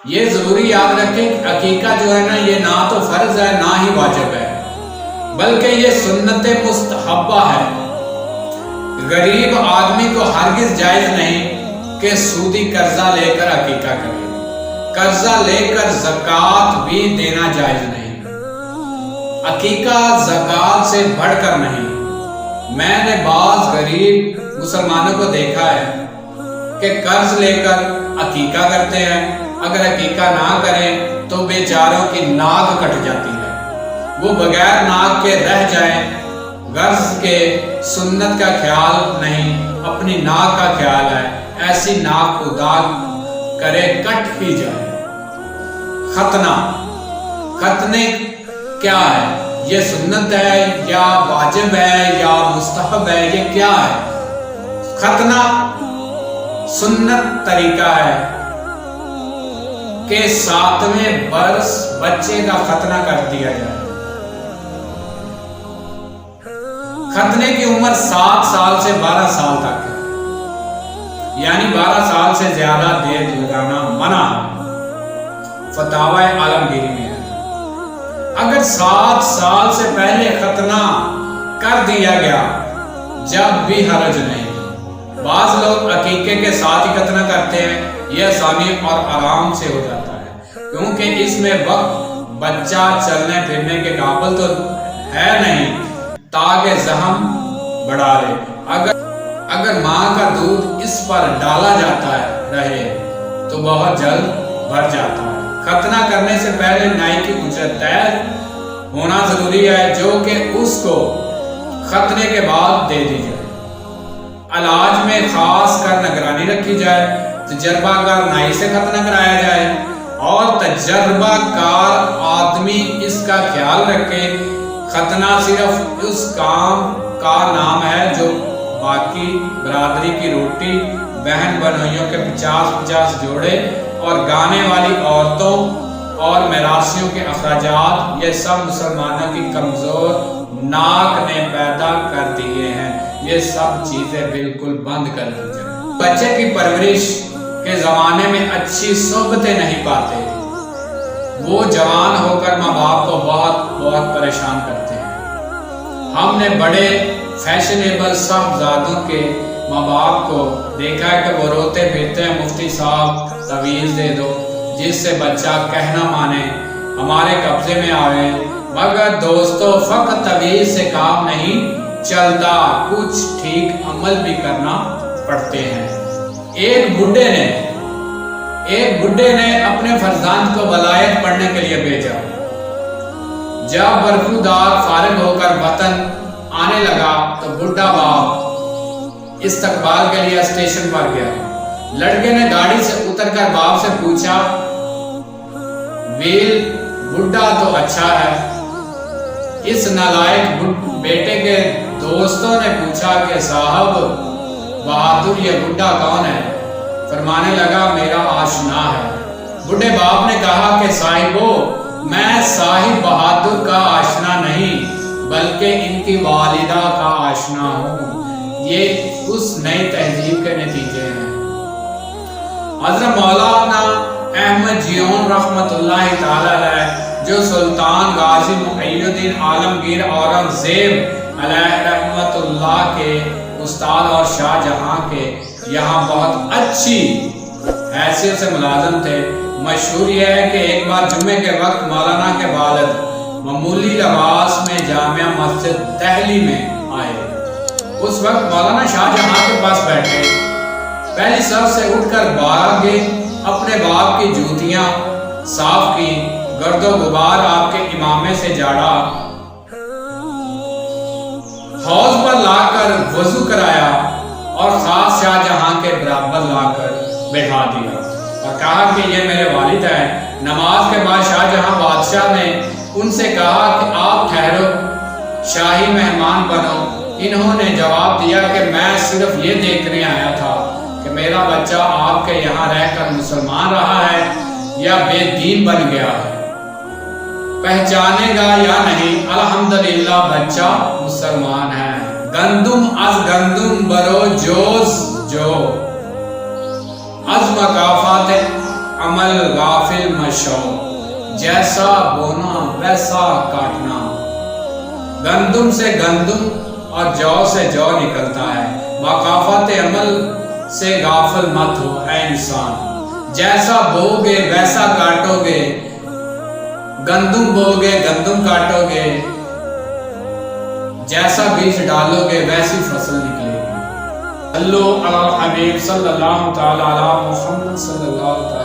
یہ ضروری یاد رکھیں کہ عقیقہ جو ہے نا یہ نہ تو فرض ہے نہ ہی واجب ہے، بلکہ یہ سنت مستحبہ ہے۔ غریب آدمی کو ہرگز جائز نہیں کہ سودی قرضہ لے کر عقیقہ کرے، قرضہ لے کر زکوٰۃ بھی دینا جائز نہیں، عقیقہ زکوٰۃ سے بڑھ کر نہیں۔ میں نے بعض غریب مسلمانوں کو دیکھا ہے کہ قرض لے کر عقیقہ کرتے ہیں، اگر عقیقہ نہ کریں تو بیچاروں کی ناک کٹ جاتی ہے، وہ بغیر ناک کے رہ جائیں، غرض کے سنت کا خیال نہیں، اپنی ناک کا خیال ہے، ایسی ناک کو داغ کرے کٹ ہی جائے۔ ختنے کیا ہے؟ یہ سنت ہے یا واجب ہے یا مستحب ہے؟ یہ کیا ہے؟ ختنہ سنت طریقہ ہے کہ 7ویں برس بچے کا ختنہ کر دیا جائے۔ ختنے کی عمر 7 سال سے 12 سال تک ہے، یعنی 12 سال سے زیادہ دیر لگانا منع ہے، فتاوی عالمگیری میں ہے۔ اگر 7 سال سے پہلے ختنہ کر دیا گیا جب بھی حرج نہیں۔ بعض لوگ عقیقے کے ساتھ ہی ختنہ کرتے ہیں، یہ آسانی اور آرام سے ہو جاتا ہے، کیونکہ اس میں وقت بچہ چلنے پھرنے کے قابل تو ہے نہیں تاکہ زخم بڑھا لے۔ اگر ماں کا دودھ اس پر ڈالا جاتا رہے تو بہت جلد بھر جاتا ہے۔ ختنہ کرنے سے پہلے نائی کی اجرت طے ہونا ضروری ہے، جو کہ اس کو ختنے کے بعد دے دی جائے۔ علاج میں خاص کر نگرانی رکھی جائے، تجربہ کار نائی سے ختنہ کرایا جائے اور تجربہ کار آدمی اس کا خیال رکھے۔ ختنہ صرف اس کام کا نام ہے جو باقی برادری کی روٹی بہن بھائیوں کے 50 جوڑے اور گانے والی عورتوں اور میراثیوں کے اخراجات، یہ سب مسلمانوں کی کمزور ناک نے پیدا کر دیے ہیں، یہ سب چیزیں بالکل بند کر دی جائیں۔ بچے کی پرورش کے زمانے میں اچھی صحبتیں نہیں پاتے، وہ جوان ہو کر ماں باپ کو بہت پریشان کرتے ہیں۔ ہم نے بڑے فیشنیبل صاحبزادوں کے ماں باپ کو دیکھا ہے کہ وہ روتے پھرتے ہیں، مفتی صاحب تعویذ دے دو جس سے بچہ کہنا مانے، ہمارے قبضے میں آئے۔ مگر دوستو، فقط تعویذ سے کام نہیں چلتا، کچھ ٹھیک عمل بھی کرنا پڑتے ہیں۔ ایک بڈھے نے اپنے فرزند کو ولایت پڑھنے کے لیے بھیجا۔ جب برخودار فارغ ہو کر وطن آنے لگا تو بڈھا باپ استقبال کے لیے اسٹیشن پر گیا۔ لڑکے نے گاڑی سے اتر کر باپ سے پوچھا، ویل بڈھا تو اچھا ہے۔ اس نالائق بیٹے کے دوستوں نے پوچھا کہ صاحب بہادر یہ بڈھا کون ہے؟ فرمانے لگا میرا آشنا ہے۔ بڈھے باپ نے کہا کہ صاحبو، میں صاحب بہادر کا آشنا نہیں بلکہ ان کی والدہ کا آشنا ہوں، یہ اس نئی تہذیب کے نتیجے ہیں۔ حضرت مولانا احمد جیون رحمت اللہ تعالی علیہ، جو سلطان غازی محی الدین عالمگیر اورنگزیب علیہ رحمت اللہ کے استاد اور شاہ جہاں کے یہاں بہت اچھی حیثیت سے ملازم تھے، مشہور یہ ہے کہ ایک بار جمعے کے وقت مولانا کے والد معمولی لباس میں جامع مسجد دہلی میں آئے۔ اس وقت مولانا شاہ جہاں کے پاس بیٹھے، پہلی صف سے اٹھ کر بھاگے، اپنے باپ کی جوتیاں صاف کی، گرد و غبار آپ کے امامے سے جھاڑا، حوض پر لا کر وضو کرایا اور خاص شاہ جہاں کے برابر لا کر بٹھا دیا اور کہا کہ یہ میرے والد ہیں۔ نماز کے بعد شاہ جہاں بادشاہ نے ان سے کہا کہ آپ ٹھہرو، شاہی مہمان بنو۔ انہوں نے جواب دیا کہ میں صرف یہ دیکھنے آیا تھا کہ میرا بچہ آپ کے یہاں رہ کر مسلمان رہا ہے یا بے دین بن گیا ہے، پہچانے گا یا نہیں؟ الحمدللہ بچہ مسلمان ہے۔ گندم از گندم برو جوز جو، از مکافات عمل غافل مشو، جیسا بونا ویسا کاٹنا۔ گندم سے گندم اور جو سے جو نکلتا ہے، وقافت عمل سے غافل مت ہو اے انسان۔ جیسا بو گے ویسا کاٹو گے، گندم بو گے گندم کاٹو گے، جیسا بیج ڈالو گے ویسی فصل نکلے گی۔ صلو علی الحبیب صلی اللہ تعالی علی محمد صلی اللہ تعالی